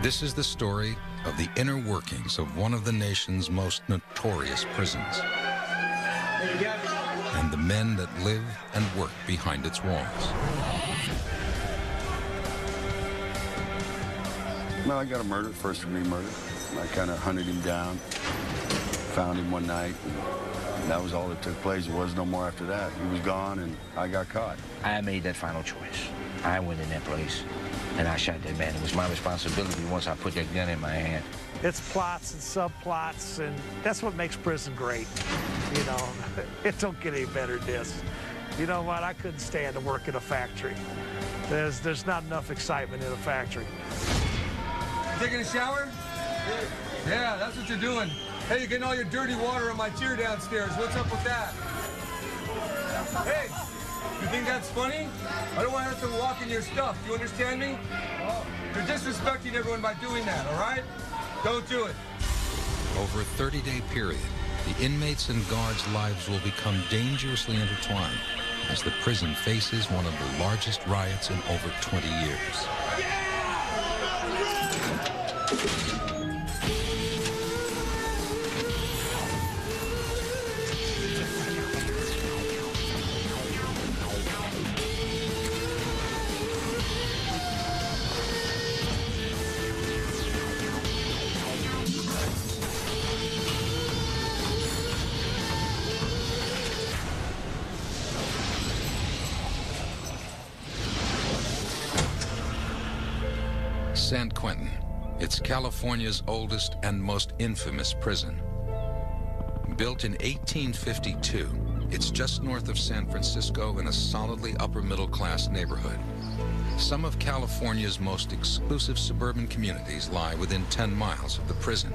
This is the story of the inner workings of one of the nation's most notorious prisons, and the men that live and work behind its walls. Well, I got a murder, first-degree murder. I kind of hunted him down, found him one night, and that was all that took place. There was no more after that. He was gone, and I got caught. I made that final choice. I went in that place, and I shot that man. It was my responsibility once I put that gun in my hand. It's plots and subplots, and that's what makes prison great. You know, it don't get any better than this. You know what? I couldn't stand to work in a factory. There's not enough excitement in a factory. Taking a shower? Yeah, that's what you're doing. Hey, you're getting all your dirty water on my chair downstairs. What's up with that? Hey, you think that's funny? I don't want to have to walk in your stuff. Do you understand me? You're disrespecting everyone by doing that, all right? Don't do it. Over a 30-day period, the inmates and guards' lives will become dangerously intertwined as the prison faces one of the largest riots in over 20 years. San Quentin. It's California's oldest and most infamous prison. Built in 1852, it's just north of San Francisco in a solidly upper-middle-class neighborhood. Some of California's most exclusive suburban communities lie within 10 miles of the prison.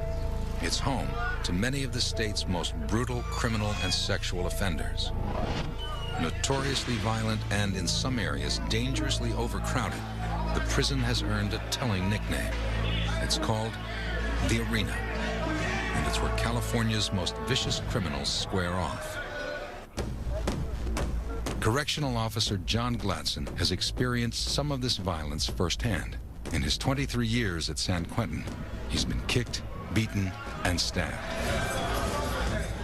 It's home to many of the state's most brutal criminal and sexual offenders. Notoriously violent and, in some areas, dangerously overcrowded, the prison has earned a telling nickname. It's called the Arena, and it's where California's most vicious criminals square off. Correctional Officer John Gladson has experienced some of this violence firsthand. In his 23 years at San Quentin, he's been kicked, beaten, and stabbed.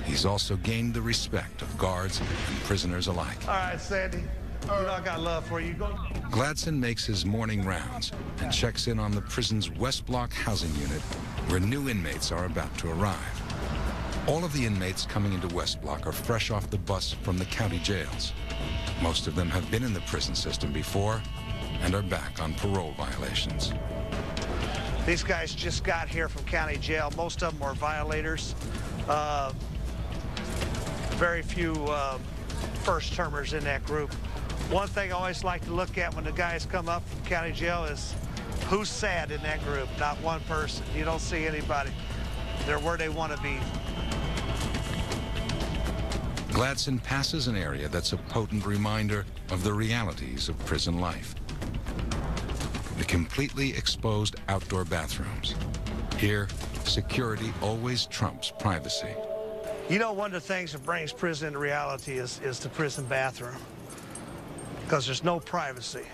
He's also gained the respect of guards and prisoners alike. All right, Sandy. You know I got love for you. Go. Gladson makes his morning rounds and checks in on the prison's West Block housing unit, where new inmates are about to arrive. All of the inmates coming into West Block are fresh off the bus from the county jails. Most of them have been in the prison system before and are back on parole violations. These guys just got here from county jail. Most of them were violators. Very few first-termers in that group. One thing I always like to look at when the guys come up from county jail is who's sad in that group. Not one person. You don't see anybody. They're where they want to be. Gladson passes an area that's a potent reminder of the realities of prison life. The completely exposed outdoor bathrooms. Here, security always trumps privacy. You know, one of the things that brings prison into reality is the prison bathroom, because there's no privacy.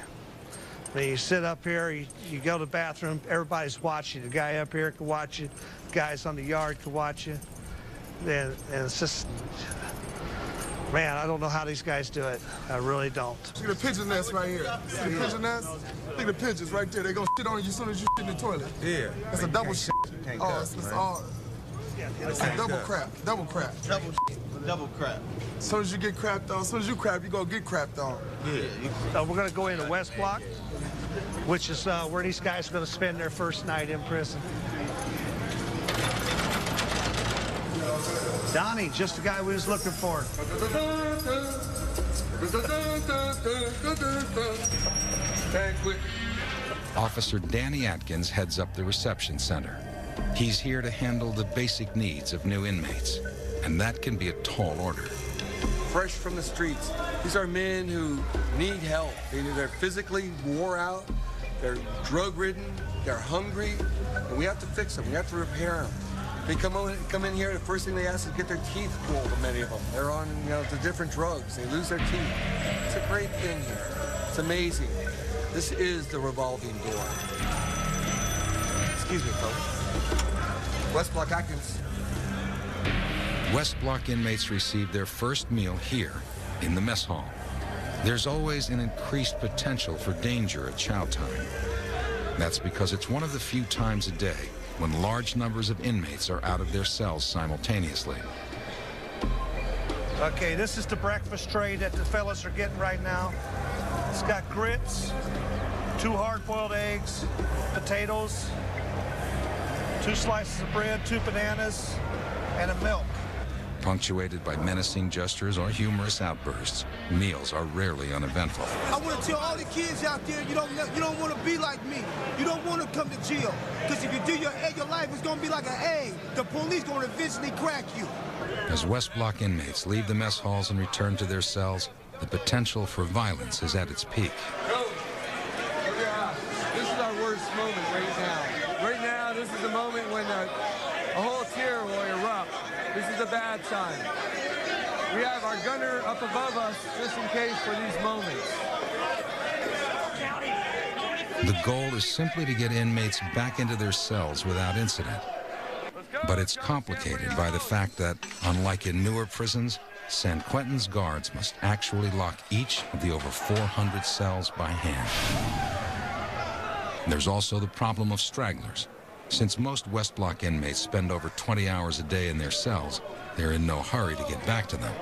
I mean, you sit up here, you go to the bathroom, everybody's watching. The guy up here can watch you, guys on the yard can watch you. And it's just, man, I don't know how these guys do it. I really don't. Look at the pigeon nest right here. See the pigeon nest? Look at the pigeons right there. They're gonna shit on you as soon as you shit in the toilet. Yeah. It's a double shit. Oh, it's all. It's a double crap. Double crap. Double crap. As soon as you get crapped on, as soon as you crap, you gonna get crapped on. Yeah. We're going to go into West Block, which is where these guys are going to spend their first night in prison. Donnie, just the guy we was looking for. Officer Danny Atkins heads up the reception center. He's here to handle the basic needs of new inmates, and that can be a tall order. Fresh from the streets. These are men who need help. They're physically wore out, they're drug-ridden, they're hungry, and we have to fix them. We have to repair them. They come in here, the first thing they ask is to get their teeth pulled, many of them. They're on, the different drugs. They lose their teeth. It's a great thing here. It's amazing. This is the revolving door. It's Excuse me, folks. West Block Atkins. West Block inmates receive their first meal here in the mess hall. There's always an increased potential for danger at chow time. That's because it's one of the few times a day when large numbers of inmates are out of their cells simultaneously. Okay, this is the breakfast tray that the fellas are getting right now. It's got grits, 2 hard-boiled eggs, potatoes, 2 slices of bread, 2 bananas, and a milk. Punctuated by menacing gestures or humorous outbursts, meals are rarely uneventful. I want to tell all the kids out there, you don't want to be like me. You don't want to come to jail. Because if you do, your life is going to be like an egg. The police going to eventually crack you. As West Block inmates leave the mess halls and return to their cells, the potential for violence is at its peak. This is our worst moment right now. Right now, this is the moment when a whole tier will erupt. This is a bad time. We have our gunner up above us just in case for these moments. The goal is simply to get inmates back into their cells without incident. But it's complicated by the fact that, unlike in newer prisons, San Quentin's guards must actually lock each of the over 400 cells by hand. There's also the problem of stragglers. Since most West Block inmates spend over 20 hours a day in their cells, they're in no hurry to get back to them.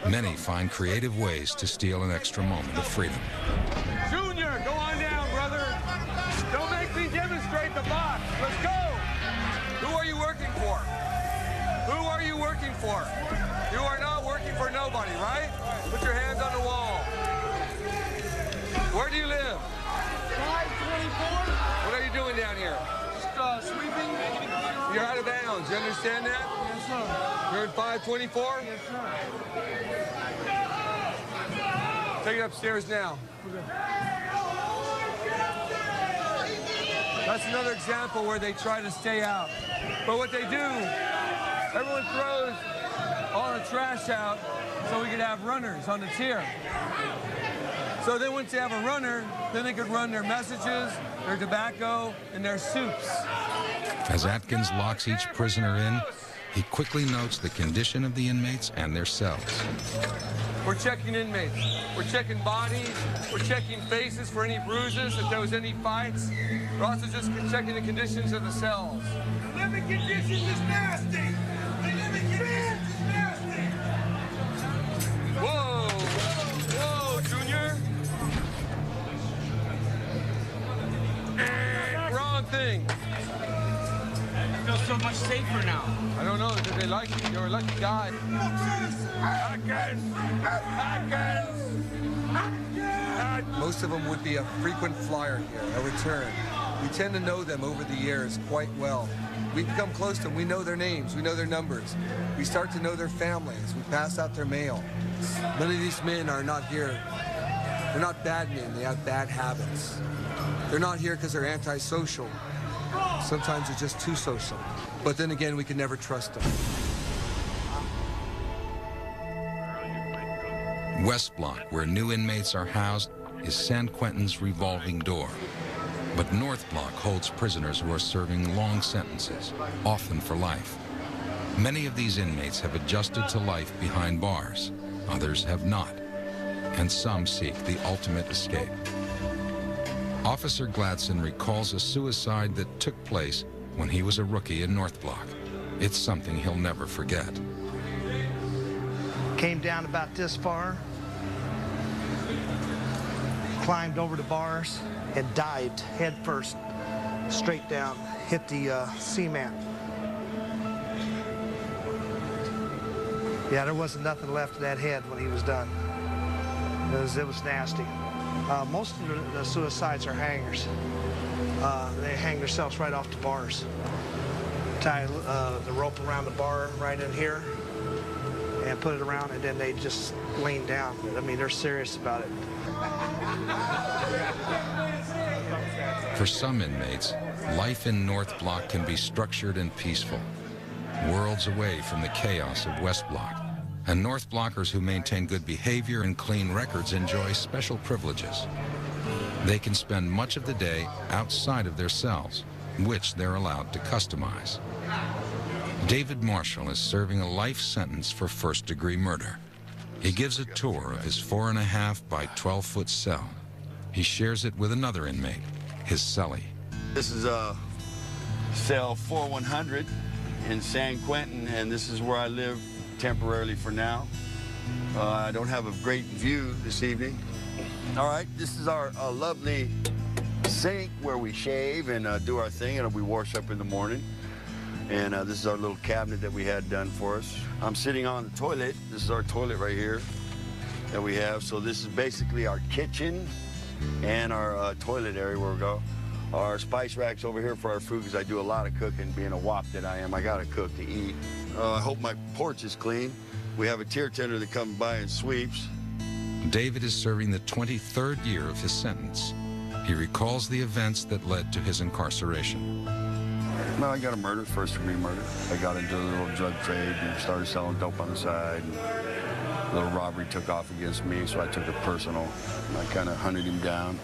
Many find creative ways to steal an extra moment of freedom. Junior, go on down, brother. Don't make me demonstrate the box. Let's go. Who are you working for? Who are you working for? You are not working for nobody, right? Put your hands on the wall. Where do you live? 524. What are you doing down here? Sweeping. You're out of bounds. You understand that? Yes, sir. You're in 524? Yes, sir. Take it upstairs now. That's another example where they try to stay out. But what they do, everyone throws all the trash out so we could have runners on the tier. So then once they have a runner, then they could run their messages, their tobacco, and their soups. As Atkins locks each prisoner in, he quickly notes the condition of the inmates and their cells. We're checking inmates. We're checking bodies. We're checking faces for any bruises, if there was any fights. We're also just checking the conditions of the cells. The living conditions is nasty. The living conditions is nasty. Whoa! Whoa, Junior! Wrong thing. I feel so much safer now. I don't know, did they like you? You're a lucky guy. Most of them would be a frequent flyer here, a return. We tend to know them over the years quite well. We become close to them. We know their names. We know their numbers. We start to know their families. We pass out their mail. None of these men are not here. They're not bad men. They have bad habits. They're not here because they're antisocial. Sometimes they're just too social. But then again, we can never trust them. West Block, where new inmates are housed, is San Quentin's revolving door. But North Block holds prisoners who are serving long sentences, often for life. Many of these inmates have adjusted to life behind bars. Others have not. And some seek the ultimate escape. Officer Gladson recalls a suicide that took place when he was a rookie in North Block. It's something he'll never forget. Came down about this far, climbed over the bars, and dived head first, straight down, hit the cement. Yeah, there wasn't nothing left of that head when he was done. It was nasty. Most of the suicides are hangers. They hang themselves right off the bars. Tie the rope around the bar right in here and put it around, and then they just lean down. I mean, they're serious about it. For some inmates, life in North Block can be structured and peaceful, worlds away from the chaos of West Block. And North Blockers who maintain good behavior and clean records enjoy special privileges. They can spend much of the day outside of their cells, which they're allowed to customize. David Marshall is serving a life sentence for first-degree murder. He gives a tour of his 4.5 by 12-foot cell. He shares it with another inmate, his cellie. This is cell 4100 in San Quentin, and this is where I live temporarily for now. I don't have a great view this evening. All right, this is our lovely sink where we shave and do our thing, and we wash up in the morning. And this is our little cabinet that we had done for us. I'm sitting on the toilet. This is our toilet right here that we have. So this is basically our kitchen and our toilet area where we go. Our spice racks over here for our food, because I do a lot of cooking. Being a wop that I am, I gotta cook to eat. I hope my porch is clean. We have a tier tender that comes by and sweeps. David is serving the 23rd year of his sentence. He recalls the events that led to his incarceration. Well, I got a murder, first-degree murder. I got into a little drug trade and started selling dope on the side. And a little robbery took off against me, so I took it personal. And I kind of hunted him down,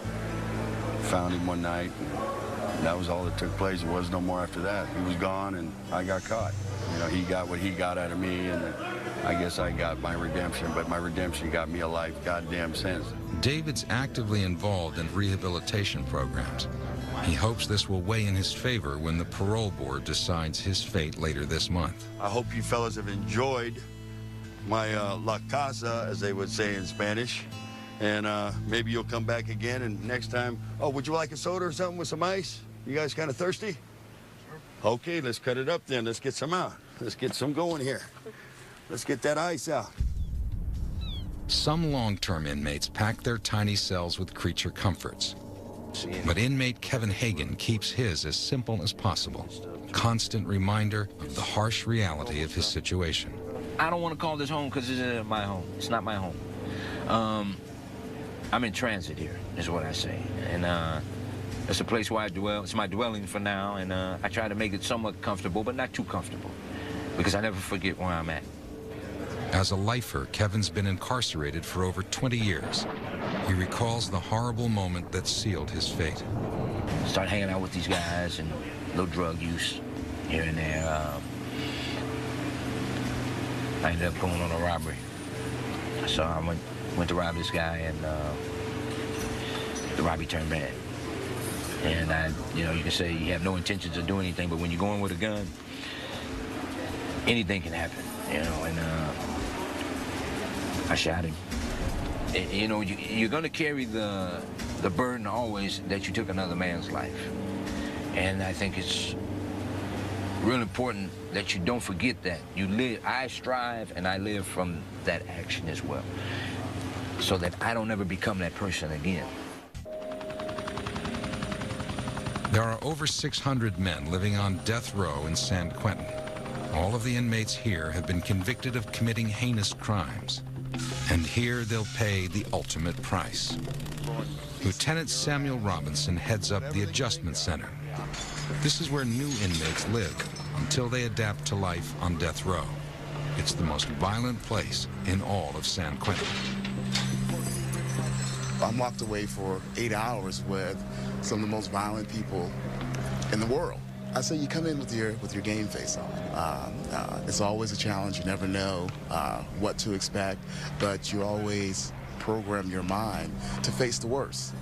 found him one night, and that was all that took place. There was no more after that. He was gone, and I got caught. You know, he got what he got out of me, and I guess I got my redemption, but my redemption got me a life goddamn sentence. David's actively involved in rehabilitation programs. He hopes this will weigh in his favor when the parole board decides his fate later this month. I hope you fellas have enjoyed my La Casa, as they would say in Spanish. And maybe you'll come back again, and next time, oh, would you like a soda or something with some ice? You guys kind of thirsty? Sure. Okay, let's cut it up then. Let's get some out. Let's get some going here. Let's get that ice out. Some long-term inmates pack their tiny cells with creature comforts. But inmate Kevin Hagan keeps his as simple as possible. Constant reminder of the harsh reality of his situation. I don't want to call this home because it's my home. It's not my home. I'm in transit here, is what I say. And it's a place where I dwell. It's my dwelling for now, and I try to make it somewhat comfortable, but not too comfortable, because I never forget where I'm at. As a lifer, Kevin's been incarcerated for over 20 years. He recalls the horrible moment that sealed his fate. Start hanging out with these guys and little drug use here and there. I ended up going on a robbery. So I went to rob this guy, and the robbery turned bad. And you can say you have no intentions of doing anything, but when you're going with a gun, anything can happen, and I shot him. You're going to carry the burden always that you took another man's life. And I think it's real important that you don't forget that. I strive and I live from that action as well, so that I don't ever become that person again. There are over 600 men living on death row in San Quentin. All of the inmates here have been convicted of committing heinous crimes. And here they'll pay the ultimate price. Lieutenant Samuel Robinson heads up the adjustment center. This is where new inmates live until they adapt to life on death row. It's the most violent place in all of San Quentin. I'm locked away for 8 hours with some of the most violent people in the world. I say you come in with your game face on. It's always a challenge. You never know what to expect, but you always program your mind to face the worst.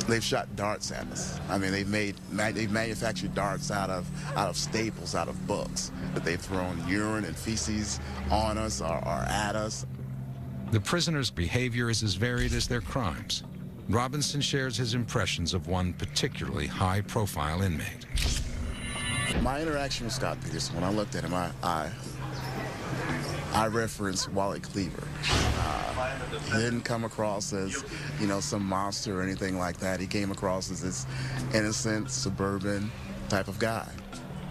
They've shot darts at us. I mean, they've manufactured darts out of staples, out of books. That they've thrown urine and feces on us or at us. The prisoners' behavior is as varied as their crimes. Robinson shares his impressions of one particularly high-profile inmate. My interaction with Scott Peterson, when I looked at him, I referenced Wally Cleaver. He didn't come across as, some monster or anything like that. He came across as this innocent, suburban type of guy.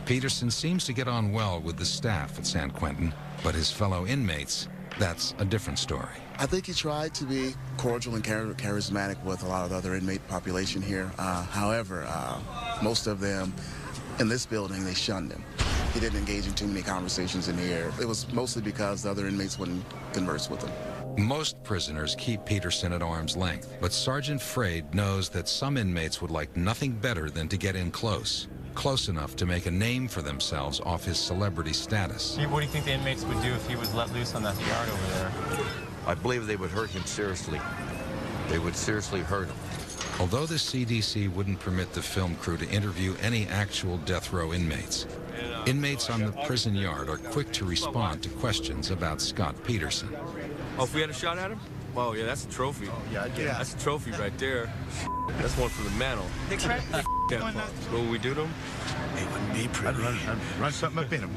Peterson seems to get on well with the staff at San Quentin, but his fellow inmates, that's a different story. I think he tried to be cordial and charismatic with a lot of the other inmate population here. However, most of them in this building, they shunned him. He didn't engage in too many conversations in here. It was mostly because the other inmates wouldn't converse with him. Most prisoners keep Peterson at arm's length, but Sergeant Fraid knows that some inmates would like nothing better than to get in close enough to make a name for themselves off his celebrity status. What do you think the inmates would do if he was let loose on that yard over there? I believe they would hurt him seriously. They would seriously hurt him. Although the CDC wouldn't permit the film crew to interview any actual death row inmates, inmates on the prison yard are quick to respond to questions about Scott Peterson. Oh, if we had a shot at him? Oh, yeah, that's a trophy. Yeah, that's a trophy right there. That's one for the mantle. What would we do to him? It wouldn't be pretty. I'd run something up in him.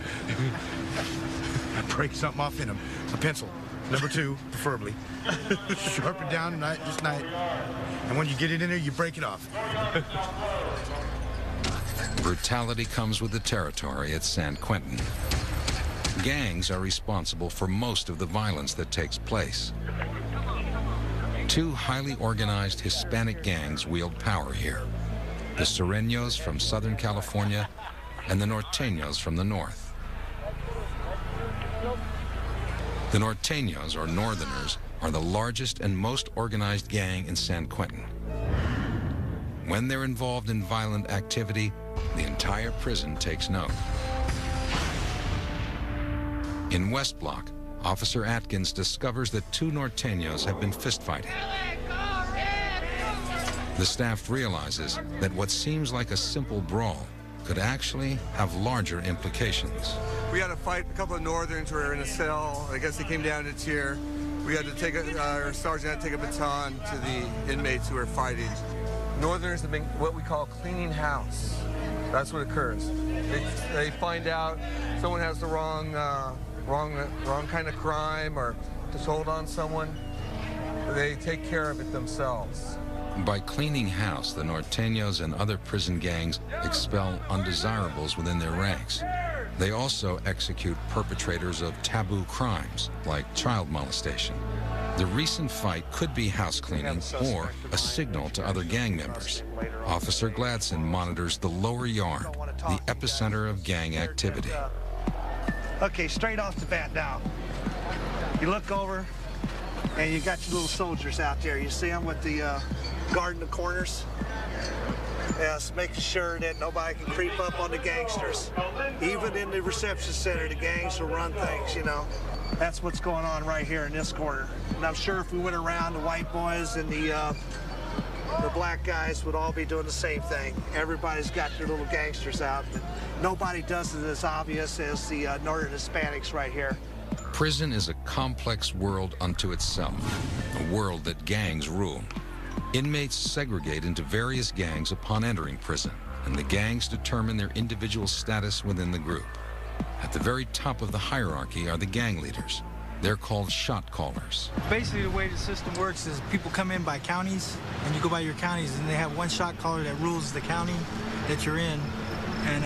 I'd break something off in him. A pencil. Number 2, preferably. Sharpen down tonight, this night. And when you get it in there, you break it off. Brutality comes with the territory at San Quentin. Gangs are responsible for most of the violence that takes place. 2 highly organized Hispanic gangs wield power here. The Sureños from Southern California and the Norteños from the north. The Norteños, or Northerners, are the largest and most organized gang in San Quentin. When they're involved in violent activity, the entire prison takes note. In West Block, Officer Atkins discovers that 2 Norteños have been fistfighting. The staff realizes that what seems like a simple brawl could actually have larger implications. We had a fight, a couple of Northerns were in a cell. I guess they came down to cheer. We had to take our sergeant had to take a baton to the inmates who were fighting. Northerners have been what we call cleaning house. That's what occurs. They find out someone has the wrong kind of crime or just hold on someone. They take care of it themselves. By cleaning house, the Norteños and other prison gangs expel undesirables within their ranks. They also execute perpetrators of taboo crimes, like child molestation. The recent fight could be house cleaning or a signal to other gang members. Officer Gladson monitors the lower yard, the epicenter of gang activity. Okay, straight off the bat now. You look over, and you got your little soldiers out there. You see them with the guarding the corners? Yes, making sure that nobody can creep up on the gangsters. Even in the reception center, the gangs will run things, you know. That's what's going on right here in this corner. And I'm sure if we went around, the white boys and the black guys would all be doing the same thing. Everybody's got their little gangsters out, but nobody does it as obvious as the Northern Hispanics right here. Prison is a complex world unto itself, a world that gangs rule. Inmates segregate into various gangs upon entering prison, and the gangs determine their individual status within the group. At the very top of the hierarchy are the gang leaders. They're called shot callers. Basically, the way the system works is people come in by counties, and you go by your counties, and they have one shot caller that rules the county that you're in. And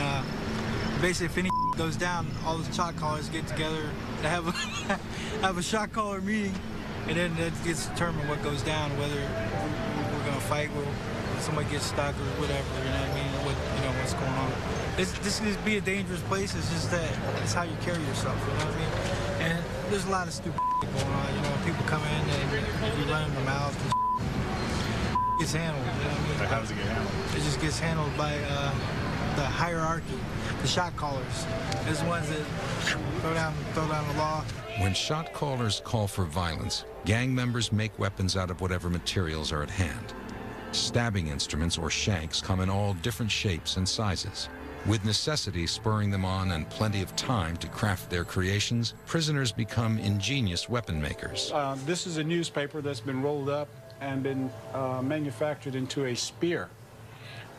basically, if any goes down, all the shot callers get together to have a shot caller meeting, and then that gets determined what goes down, whether we're gonna fight, or somebody gets stuck, or whatever. You know what I mean? What's going on? This could be a dangerous place. It's just that it's how you carry yourself. You know what I mean? And there's a lot of stupid going on. You know, people come in and you run their mouths. And gets handled. You know what I mean? How does it get handled? It just gets handled by the hierarchy, the shot callers. There's the ones that throw down the law. When shot callers call for violence, gang members make weapons out of whatever materials are at hand. Stabbing instruments or shanks come in all different shapes and sizes. With necessity spurring them on and plenty of time to craft their creations, prisoners become ingenious weapon makers. This is a newspaper that's been rolled up and been manufactured into a spear.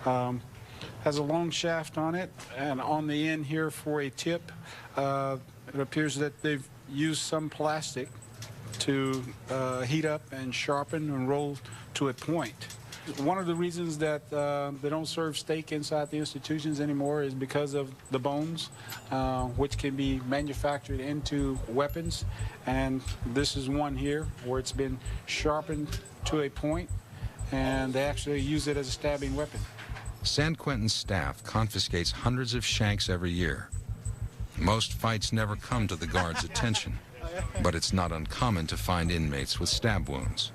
Has a long shaft on it, and on the end here for a tip, it appears that they've used some plastic to heat up and sharpen and roll to a point. One of the reasons that they don't serve steak inside the institutions anymore is because of the bones, which can be manufactured into weapons. And this is one here where it's been sharpened to a point, and they actually use it as a stabbing weapon. San Quentin staff confiscates hundreds of shanks every year. Most fights never come to the guards' attention. but it's not uncommon to find inmates with stab wounds.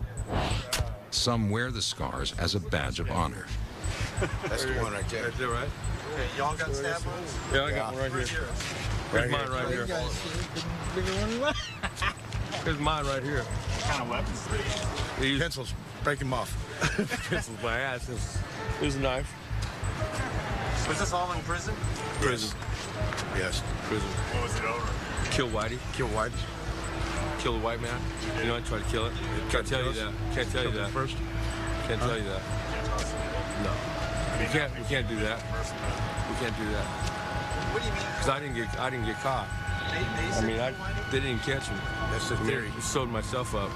Some wear the scars as a badge of honor. That's the one right there. Right there, right? Okay, y'all got stab wounds? Yeah, I got one right here. Here's mine right here. Here's mine right here. What kind of weapons do they use? Pencils. Break them off. Pencils, my ass. Here's a knife. Was this all in prison? Prison. Yes. Prison. What was it over? Kill Whitey. Kill white. Kill a white man. You know, I tried to kill it. Can't tell you that. Can't tell you that. First. Can't tell you that. No. We can't do that. We can't do that. What do you mean? Because I didn't get caught. They didn't catch me. That's the theory. I sewed myself up.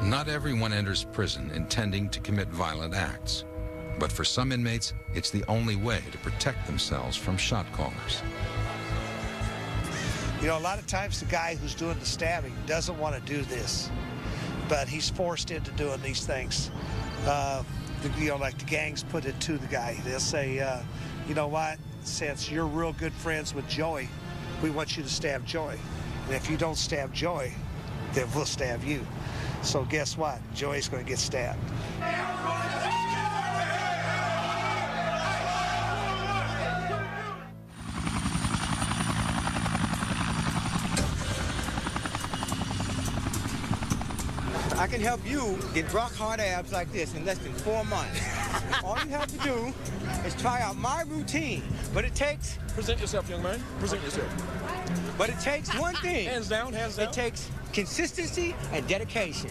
Not everyone enters prison intending to commit violent acts, but for some inmates, it's the only way to protect themselves from shot callers. You know, a lot of times the guy who's doing the stabbing doesn't want to do this, but he's forced into doing these things. You know, like the gangs put it to the guy. They'll say, you know what, since you're real good friends with Joey, we want you to stab Joey. And if you don't stab Joey, then we'll stab you. So guess what? Joey's going to get stabbed. I can help you get rock-hard abs like this in less than 4 months. All you have to do is try out my routine, but it takes... Present yourself, young man. Present yourself. But it takes one thing. Hands down, hands down. It takes consistency and dedication.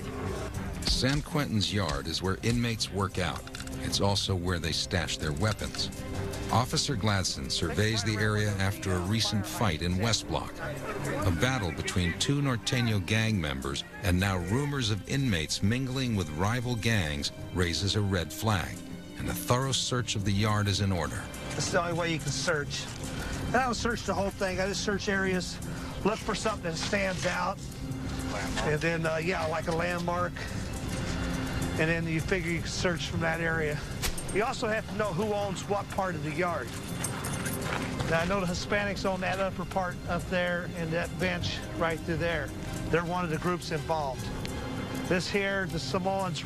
San Quentin's yard is where inmates work out. It's also where they stash their weapons. Officer Gladson surveys the area after a recent fight in West Block. A battle between two Norteño gang members and now rumors of inmates mingling with rival gangs raises a red flag, and a thorough search of the yard is in order. That's the only way you can search. And I don't search the whole thing. I just search areas, look for something that stands out. And then, yeah, like a landmark. And then you figure you can search from that area. You also have to know who owns what part of the yard. Now, I know the Hispanics own that upper part up there and that bench right through there. They're one of the groups involved. This here, the Samoans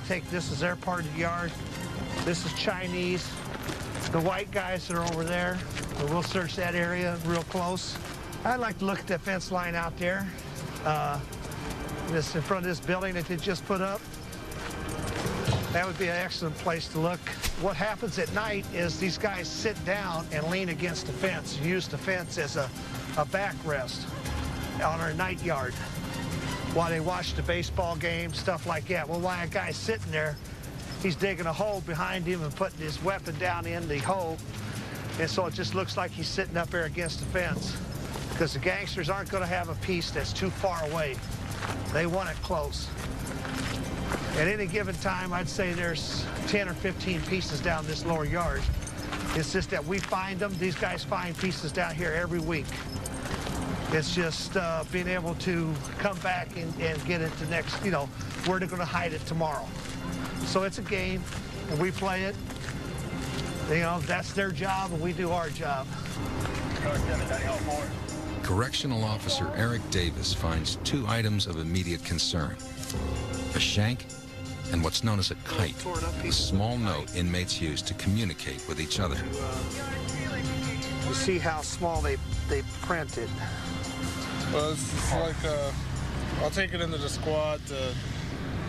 take this as their part of the yard. This is Chinese. The white guys that are over there, we'll search that area real close. I'd like to look at that fence line out there. This in front of this building that they just put up. That would be an excellent place to look. What happens at night is these guys sit down and lean against the fence, use the fence as a backrest on our night yard while they watch the baseball game, stuff like that. Well, while a guy's sitting there, he's digging a hole behind him and putting his weapon down in the hole, and so it just looks like he's sitting up there against the fence, because the gangsters aren't going to have a piece that's too far away. They want it close. At any given time, I'd say there's 10 or 15 pieces down this lower yard. It's just that we find them. These guys find pieces down here every week. It's just being able to come back and get it the next, you know, where they're going to hide it tomorrow. So it's a game, and we play it. You know, that's their job, and we do our job. Correctional Officer Eric Davis finds two items of immediate concern: a shank and what's known as a kite, a small note inmates use to communicate with each other. You see how small they print it. Well, it's like, I'll take it into the squad to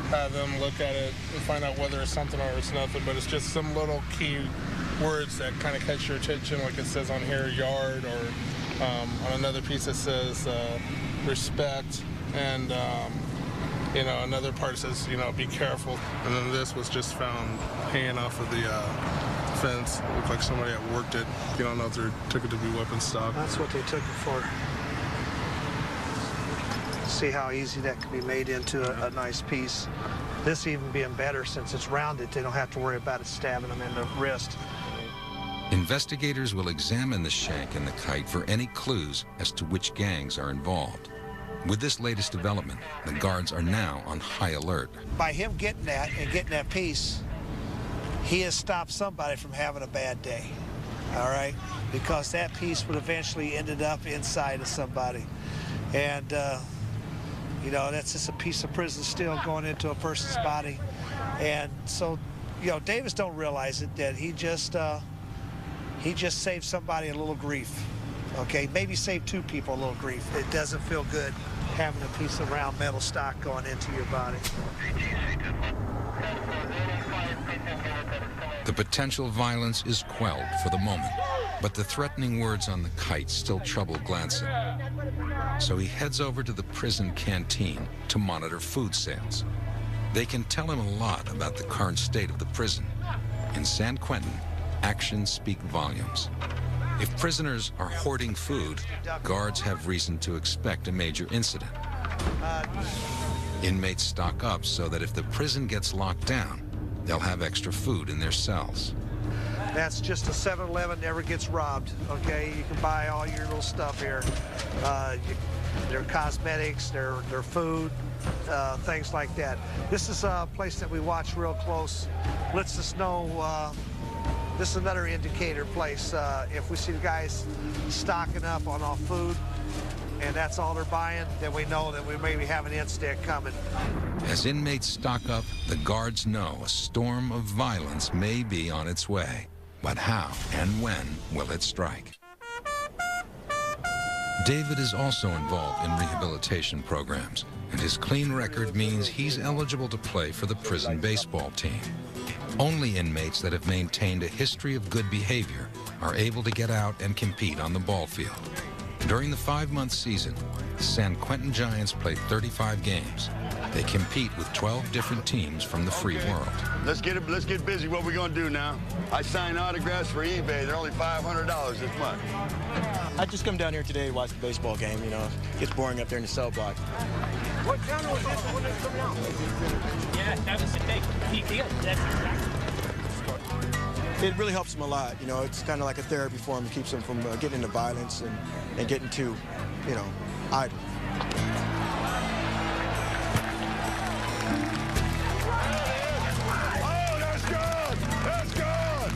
have them look at it and find out whether it's something or it's nothing, but it's just some little key words that kind of catch your attention, like it says on here, yard, or on another piece it says respect, and you know, another part says, you know, be careful. And then this was just found hanging off of the fence. It looked like somebody had worked it. You don't know if they took it to be weapon stock. That's what they took it for. See how easy that can be made into a nice piece. This even being better since it's rounded. They don't have to worry about it stabbing them in the wrist. Investigators will examine the shank and the kite for any clues as to which gangs are involved. With this latest development, the guards are now on high alert. By him getting that and getting that piece, he has stopped somebody from having a bad day, all right? Because that piece would eventually ended up inside of somebody. And, you know, that's just a piece of prison steel going into a person's body. And so, you know, Davis don't realize it, that he just saved somebody a little grief. Okay, maybe saved 2 people a little grief. It doesn't feel good having a piece of round metal stock going into your body. The potential violence is quelled for the moment, but the threatening words on the kite still trouble Glanson. So he heads over to the prison canteen to monitor food sales. They can tell him a lot about the current state of the prison. In San Quentin, actions speak volumes. If prisoners are hoarding food, guards have reason to expect a major incident. Inmates stock up so that if the prison gets locked down, they'll have extra food in their cells. That's just a 7-Eleven, never gets robbed, okay? You can buy all your little stuff here. Their cosmetics, their food, things like that. This is a place that we watch real close. Lets us know, this is another indicator place. If we see the guys stocking up on all food, and that's all they're buying, then we know that we maybe have an incident coming. As inmates stock up, the guards know a storm of violence may be on its way. But how and when will it strike? David is also involved in rehabilitation programs, and his clean record means he's eligible to play for the prison baseball team. Only inmates that have maintained a history of good behavior are able to get out and compete on the ball field. During the 5-month season, the San Quentin Giants play 35 games. They compete with 12 different teams from the free world. Let's get busy. What we gonna do now? I signed autographs for eBay. They're only $500 this month. I just come down here today to watch the baseball game. You know, it gets boring up there in the cell block. What channel is this when it's coming out? Yeah, that was the thing. That's exactly. It really helps them a lot. You know, it's kind of like a therapy for them. It keeps them from getting into violence and getting too, you know, idle. Oh, that's good! That's good!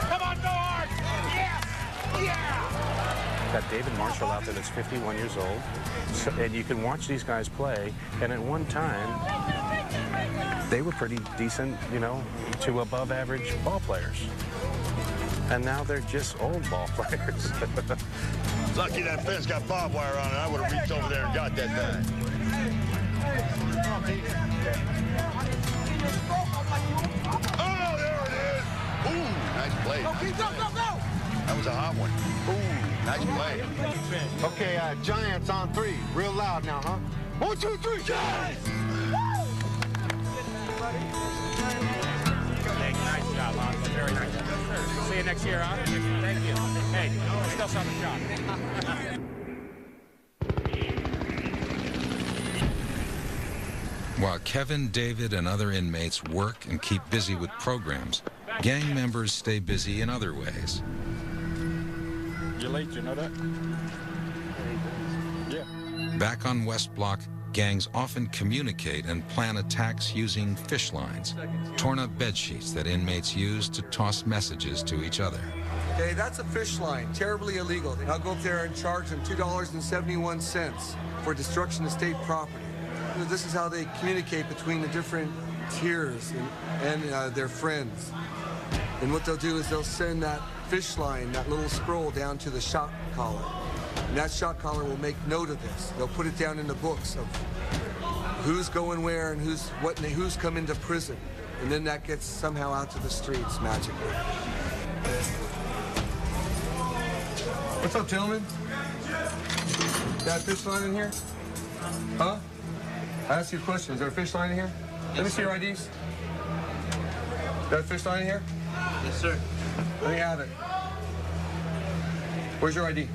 Come on, go hard! Yes! Yeah! Got David Marshall out there that's 51 years old. So, and you can watch these guys play, and at one time, they were pretty decent, you know, to above average ball players. And now they're just old ball players. Lucky that fence got barbed wire on it. I would have reached over there and got that thing. Oh, there it is. Ooh, nice play. Go, keep, go! That was a hot one. Ooh, nice play. Okay, Giants on 3. Real loud now, huh? 1, 2, 3, Giants! Nice job, Lonzo. Very nice. See you next year, huh? Thank you. Hey, still on the shot. While Kevin, David, and other inmates work and keep busy with programs, gang members stay busy in other ways. You're late, you know that? Yeah. Back on West Block, gangs often communicate and plan attacks using fish lines, torn up bed sheets that inmates use to toss messages to each other. Okay, that's a fish line, terribly illegal. I'll go up there and charge them $2.71 for destruction of state property. This is how they communicate between the different tiers and their friends. And what they'll do is they'll send that fish line, that little scroll, down to the shot caller. And that shot caller will make note of this. They'll put it down in the books of who's going where and who's come into prison. And then that gets somehow out to the streets magically. What's up, gentlemen? Got a fish line in here? Huh? I asked you a question. Is there a fish line in here? Let me see your IDs. Got a fish line in here? Yes, sir. Let me have it. Where's your ID?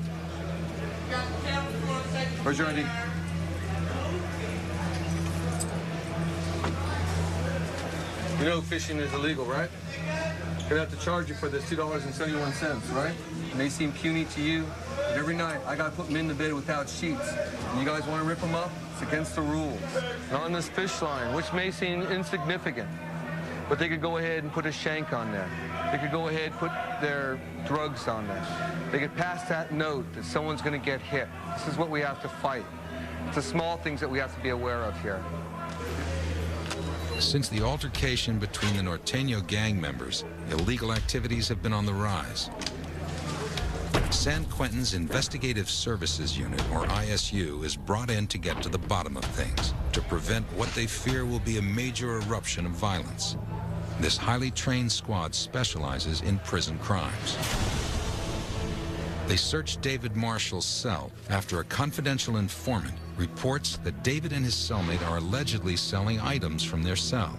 Where's your ID? You know fishing is illegal, right? Gonna have to charge you for this $2.71, right? It may seem puny to you, but every night I gotta put them in the bed without sheets. And you guys wanna rip them up? It's against the rules. And on this fish line, which may seem insignificant, but they could go ahead and put a shank on there. They could go ahead and put their drugs on there. They could pass that note that someone's going to get hit. This is what we have to fight. It's the small things that we have to be aware of here. Since the altercation between the Norteño gang members, illegal activities have been on the rise. San Quentin's Investigative Services Unit, or ISU, is brought in to get to the bottom of things, to prevent what they fear will be a major eruption of violence. This highly trained squad specializes in prison crimes. They searched David Marshall's cell after a confidential informant reports that David and his cellmate are allegedly selling items from their cell.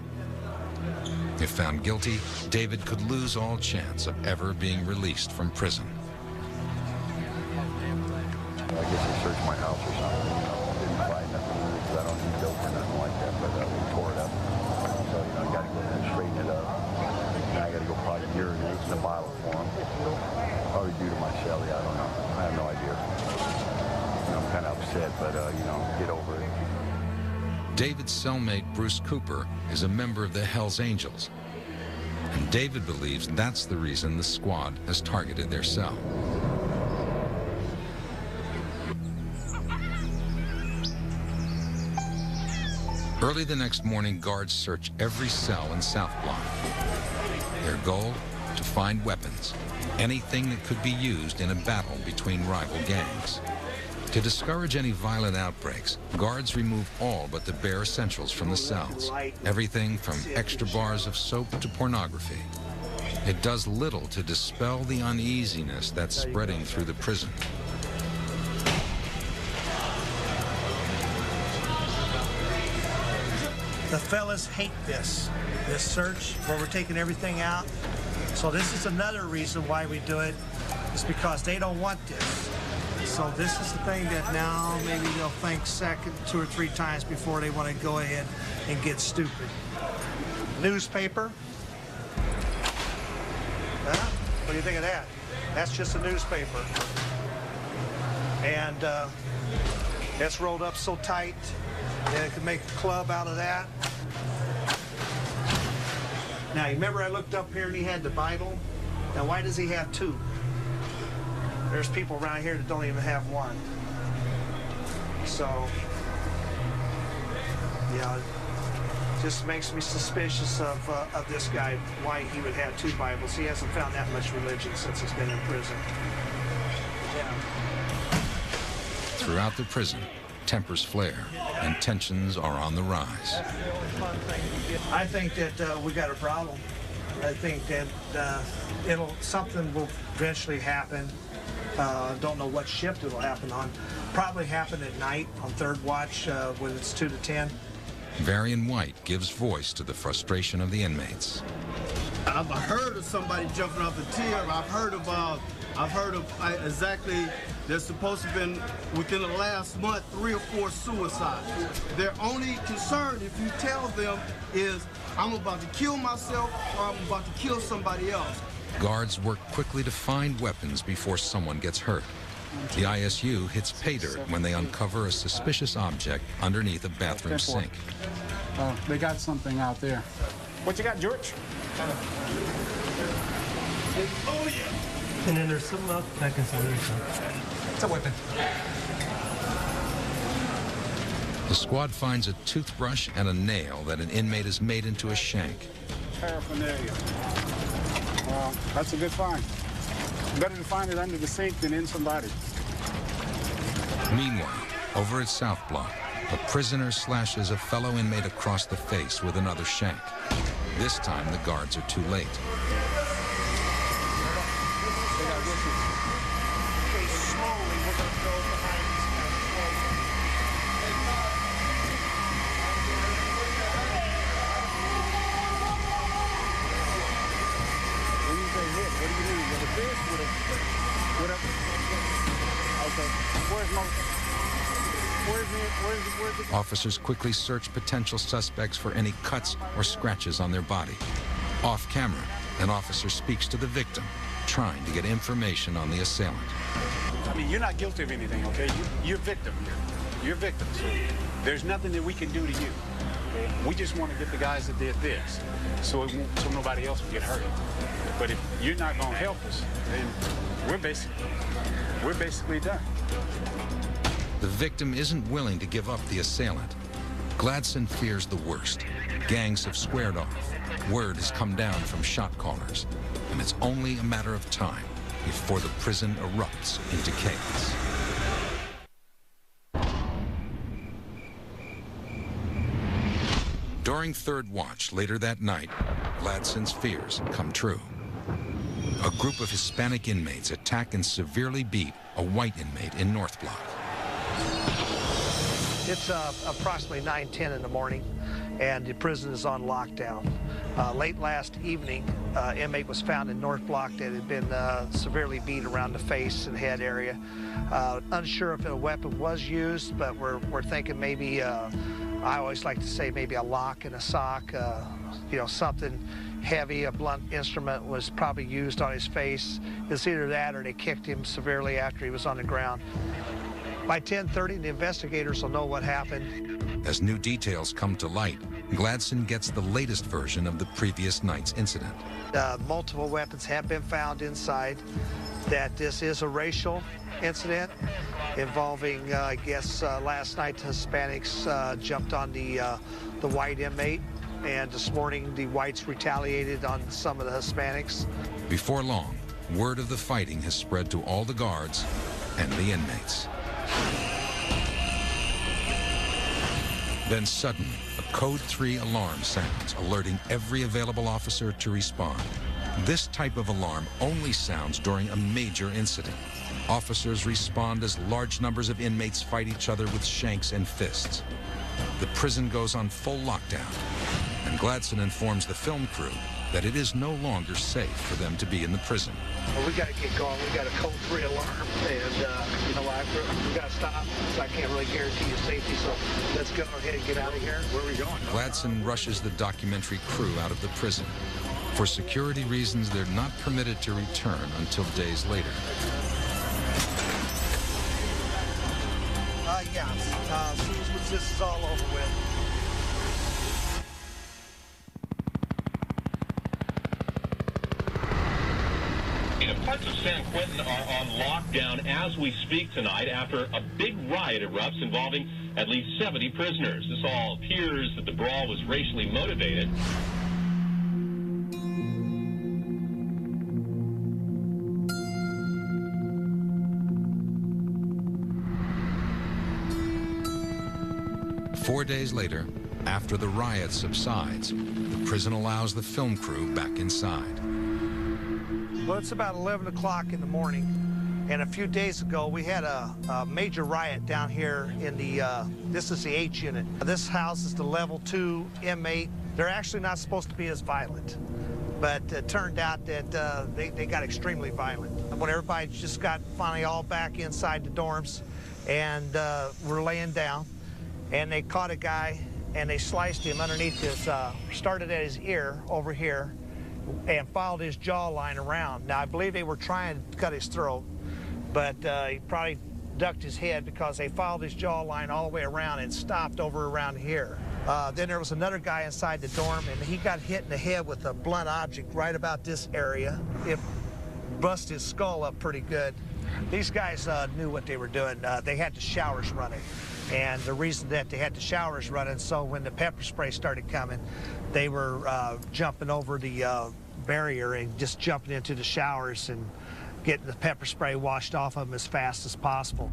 If found guilty, David could lose all chance of ever being released from prison. I guess they searched my house or something. Didn't find nothing because I don't need dope or nothing like that, but we tore it up. So, I got to go and straighten it up. And I got to go probably urinate in the bottle for them. Probably due to my celly, I don't know. I have no idea. I'm kind of upset, but, get over it. David's cellmate, Bruce Cooper, is a member of the Hells Angels. And David believes that's the reason the squad has targeted their cell. Early the next morning, guards search every cell in South Block. Their goal? To find weapons, anything that could be used in a battle between rival gangs. To discourage any violent outbreaks, guards remove all but the bare essentials from the cells. Everything from extra bars of soap to pornography. It does little to dispel the uneasiness that's spreading through the prison. The fellas hate this search where we're taking everything out. So this is another reason why we do it, is because they don't want this. So this is the thing that now maybe they'll think second, 2 or 3 times before they want to go ahead and get stupid. Newspaper. Huh? What do you think of that? That's just a newspaper. And it's rolled up so tight that it could make a club out of that. Now, you remember I looked up here and he had the Bible? Now, why does he have 2? There's people around here that don't even have 1. So, yeah, it just makes me suspicious of this guy, why he would have 2 Bibles. He hasn't found that much religion since he's been in prison. Yeah. Throughout the prison, tempers flare and tensions are on the rise. I think that we got a problem. I think that something will eventually happen. Don't know what shift it'll happen on. Probably happen at night on 3rd watch when it's 2 to 10. Varian White gives voice to the frustration of the inmates. I've heard of somebody jumping off the tier. I've heard of exactly, there's supposed to have been, within the last month, 3 or 4 suicides. Their only concern, if you tell them, is I'm about to kill myself or I'm about to kill somebody else. Guards work quickly to find weapons before someone gets hurt. The ISU hits pay dirt when they uncover a suspicious object underneath a bathroom sink. They got something out there. What you got, George? Oh, yeah. And then there's something else I can see. It's a weapon. The squad finds a toothbrush and a nail that an inmate has made into a shank. Paraphernalia. Well, that's a good find. Better to find it under the sink than in somebody. Meanwhile, over at South Block, a prisoner slashes a fellow inmate across the face with another shank. This time, the guards are too late. Officers quickly search potential suspects for any cuts or scratches on their body. Off camera, an officer speaks to the victim, trying to get information on the assailant. I mean, you're not guilty of anything, okay? You're victim here. You're victim, so there's nothing that we can do to you. We just want to get the guys that did this, so nobody else will get hurt. But if you're not going to help us, then we're basically done. The victim isn't willing to give up the assailant. Gladson fears the worst. Gangs have squared off. Word has come down from shot callers, and it's only a matter of time before the prison erupts into chaos. During third watch later that night, Gladson's fears come true. A group of Hispanic inmates attack and severely beat a white inmate in North Block. It's approximately 9:10 in the morning, and the prison is on lockdown. Late last evening, inmate was found in North Block that had been severely beat around the face and head area. Unsure if a weapon was used, but we're thinking maybe, I always like to say maybe a lock and a sock, you know, something heavy, a blunt instrument was probably used on his face. It's either that or they kicked him severely after he was on the ground. By 10:30, the investigators will know what happened. As new details come to light, Gladson gets the latest version of the previous night's incident. Multiple weapons have been found inside, that this is a racial incident involving, I guess, last night the Hispanics jumped on the white inmate, and this morning the whites retaliated on some of the Hispanics. Before long, word of the fighting has spread to all the guards and the inmates. Then suddenly, a Code 3 alarm sounds, alerting every available officer to respond. This type of alarm only sounds during a major incident. Officers respond as large numbers of inmates fight each other with shanks and fists. The prison goes on full lockdown, and Gladson informs the film crew that it is no longer safe for them to be in the prison. Well, we got to get going. We got a Code 3 alarm, and you know, we got to stop. So I can't really guarantee your safety. So let's go ahead and get out of here. Where are we going? Gladson rushes the documentary crew out of the prison. For security reasons, they're not permitted to return until days later. Yeah. As soon as this is all over with. Parts of San Quentin are on lockdown as we speak tonight after a big riot erupts involving at least 70 prisoners. This all appears that the brawl was racially motivated. Four days later, after the riot subsides, the prison allows the film crew back inside. Well, it's about 11 o'clock in the morning, and a few days ago we had a major riot down here in the, this is the H unit. This houses the level 2 inmate. They're actually not supposed to be as violent, but it turned out that they got extremely violent. When everybody just got finally all back inside the dorms and were laying down, and they caught a guy and they sliced him underneath his, started at his ear over here, and followed his jawline around. Now, I believe they were trying to cut his throat, but he probably ducked his head because they followed his jawline all the way around and stopped over around here. Then there was another guy inside the dorm, and he got hit in the head with a blunt object right about this area. It busted his skull up pretty good. These guys knew what they were doing. They had the showers running. And the reason that they had the showers running, so when the pepper spray started coming, they were jumping over the barrier and just jumping into the showers and getting the pepper spray washed off of them as fast as possible.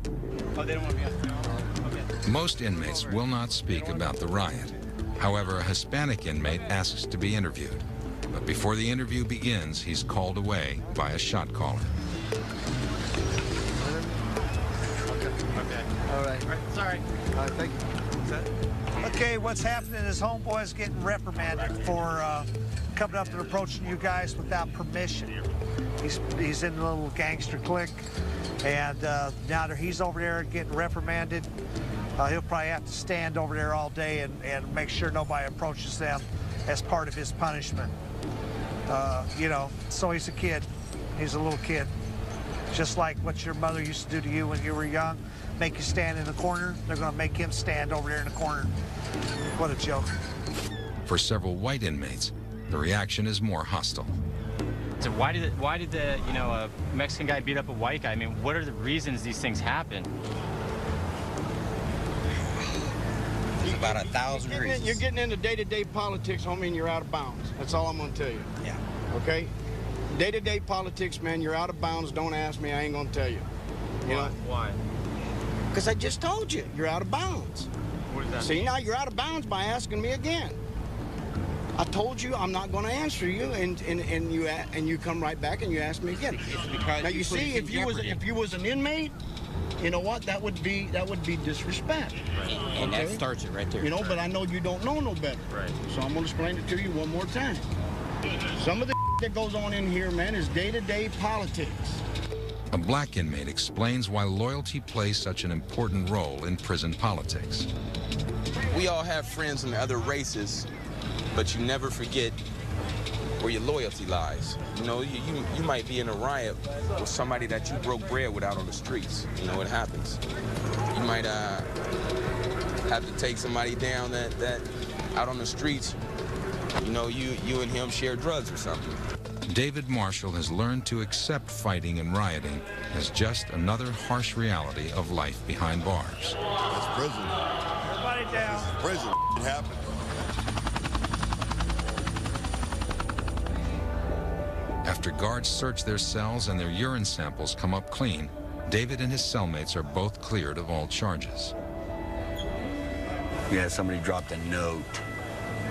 Oh, they don't want to be on. Most inmates will not speak about the riot. However, a Hispanic inmate asks to be interviewed. But before the interview begins, he's called away by a shot caller. Okay. All right. Sorry. Thank you. Okay, what's happening is homeboy's getting reprimanded for coming up and approaching you guys without permission. He's in a little gangster clique, and now that he's over there getting reprimanded, he'll probably have to stand over there all day and make sure nobody approaches them as part of his punishment. You know, so he's a kid. He's a little kid. Just like what your mother used to do to you when you were young, make you stand in the corner, they're going to make him stand over there in the corner. What a joke. For several white inmates, the reaction is more hostile. So why did the a Mexican guy beat up a white guy? I mean, what are the reasons these things happen? There's about 1,000 reasons. You're getting into day-to-day politics, homie, and you're out of bounds. That's all I'm going to tell you. Yeah. Okay? Day-to-day politics, man, you're out of bounds. Don't ask me. I ain't going to tell you. You know? Why? Because I just told you. You're out of bounds. What does that See, mean? now you're out of bounds by asking me again. I told you I'm not going to answer you, and you come right back and you ask me again. It's because now you see, if you was an inmate, you know what? That would be disrespect. Right. And okay? that starts it right there. You know, but I know you don't know no better. Right. So I'm going to explain it to you one more time. Some of the that goes on in here, man, is day-to-day politics. A black inmate explains why loyalty plays such an important role in prison politics. We all have friends in other races, but you never forget where your loyalty lies. You know, you might be in a riot with somebody that you broke bread with out on the streets. You know, it happens. You might have to take somebody down that out on the streets, you know, you and him share drugs or something. David Marshall has learned to accept fighting and rioting as just another harsh reality of life behind bars. It's prison. Everybody down. It's prison. It happened. After guards search their cells and their urine samples come up clean, David and his cellmates are both cleared of all charges. Yeah, somebody dropped a note,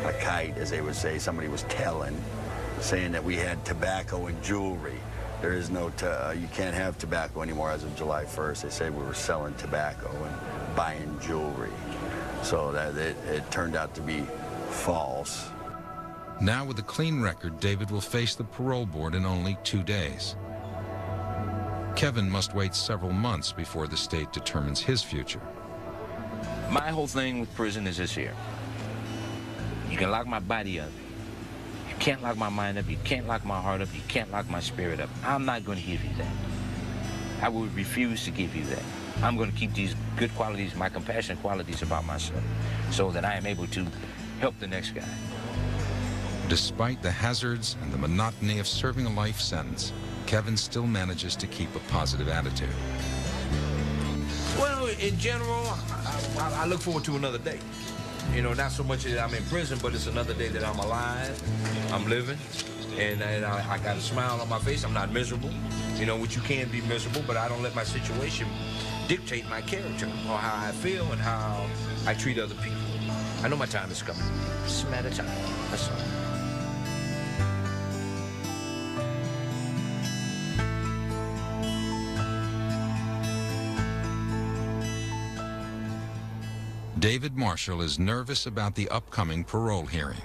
a kite, as they would say. Somebody was telling, saying that we had tobacco and jewelry. There is no, you can't have tobacco anymore as of July 1st. They said we were selling tobacco and buying jewelry. So that it turned out to be false. Now with a clean record, David will face the parole board in only 2 days. Kevin must wait several months before the state determines his future. My whole thing with prison is this here. You can lock my body up. You can't lock my mind up. You can't lock my heart up. You can't lock my spirit up. I'm not going to give you that. I would refuse to give you that. I'm going to keep these good qualities, my compassionate qualities about myself, so that I am able to help the next guy. Despite the hazards and the monotony of serving a life sentence, Kevin still manages to keep a positive attitude. Well, in general, I look forward to another day. You know, not so much that I'm in prison, but it's another day that I'm alive, I'm living, and I got a smile on my face. I'm not miserable, you know, which you can be miserable, but I don't let my situation dictate my character or how I feel and how I treat other people. I know my time is coming. It's a matter of time. That's all. David Marshall is nervous about the upcoming parole hearing.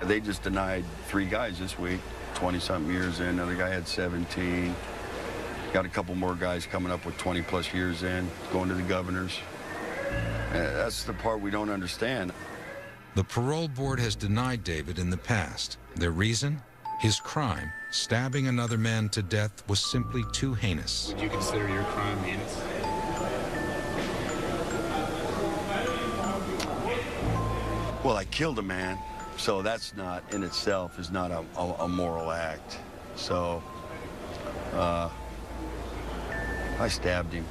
They just denied 3 guys this week, 20-something years in. Another guy had 17. Got a couple more guys coming up with 20-plus years in, going to the governors. That's the part we don't understand. The parole board has denied David in the past. Their reason? His crime, stabbing another man to death, was simply too heinous. Would you consider your crime heinous? Well, I killed a man, so that's not, in itself, is not a moral act. So, I stabbed him.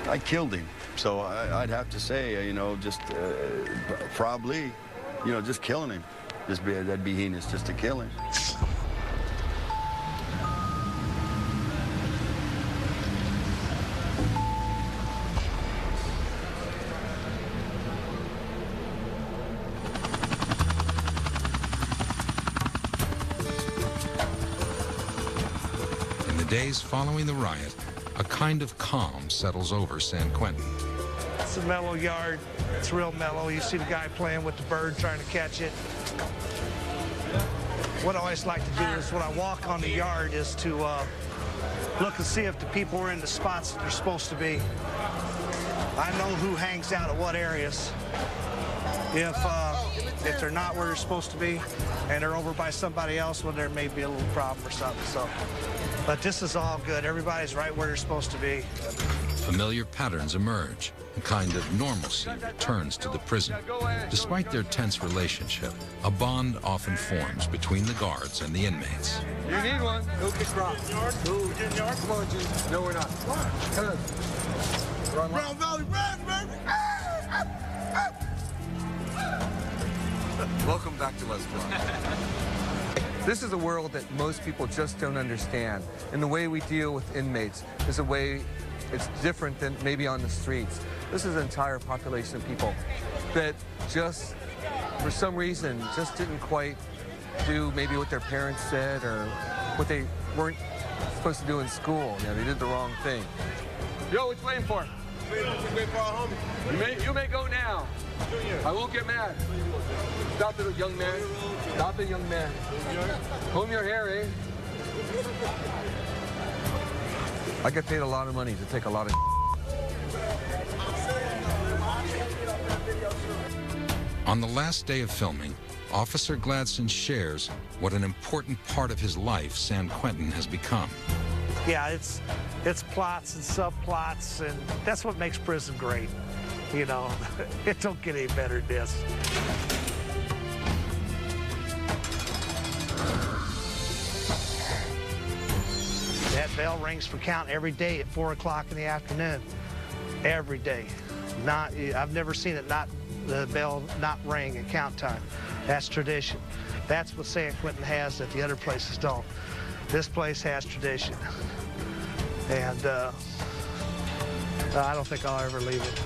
I killed him. So I'd have to say, you know, just probably, you know, just killing him. That'd be heinous just to kill him. Days following the riot, a kind of calm settles over San Quentin. It's a mellow yard. It's real mellow. You see the guy playing with the bird, trying to catch it. What I always like to do is when I walk on the yard is to look and see if the people are in the spots that they're supposed to be. I know who hangs out at what areas. If if they're not where they're supposed to be and they're over by somebody else, well, there may be a little problem or something. So, but this is all good. Everybody's right where they're supposed to be. Familiar patterns emerge. A kind of normalcy returns to the prison. Despite their tense relationship, a bond often forms between the guards and the inmates. You need one. Go kick rock. Go. Come on, G. No, we're not. Come on. Brown Valley Reds, baby. Welcome back to Let's Fly. This is a world that most people just don't understand. And the way we deal with inmates is a way it's different than maybe on the streets. This is an entire population of people that just, for some reason, just didn't quite do maybe what their parents said or what they weren't supposed to do in school. You know, they did the wrong thing. Yo, what you waiting for? Waiting for our homie. You may go now. I won't get mad. Stop it, young man. Stop it, young man. Comb your hair, eh? I get paid a lot of money to take a lot of On the last day of filming, Officer Gladson shares what an important part of his life San Quentin has become. Yeah, it's plots and subplots, and that's what makes prison great. You know, it don't get any better than this. That bell rings for count every day at 4 o'clock in the afternoon. Every day. I've never seen it the bell not ring at count time. That's tradition. That's what San Quentin has that the other places don't. This place has tradition. And I don't think I'll ever leave it.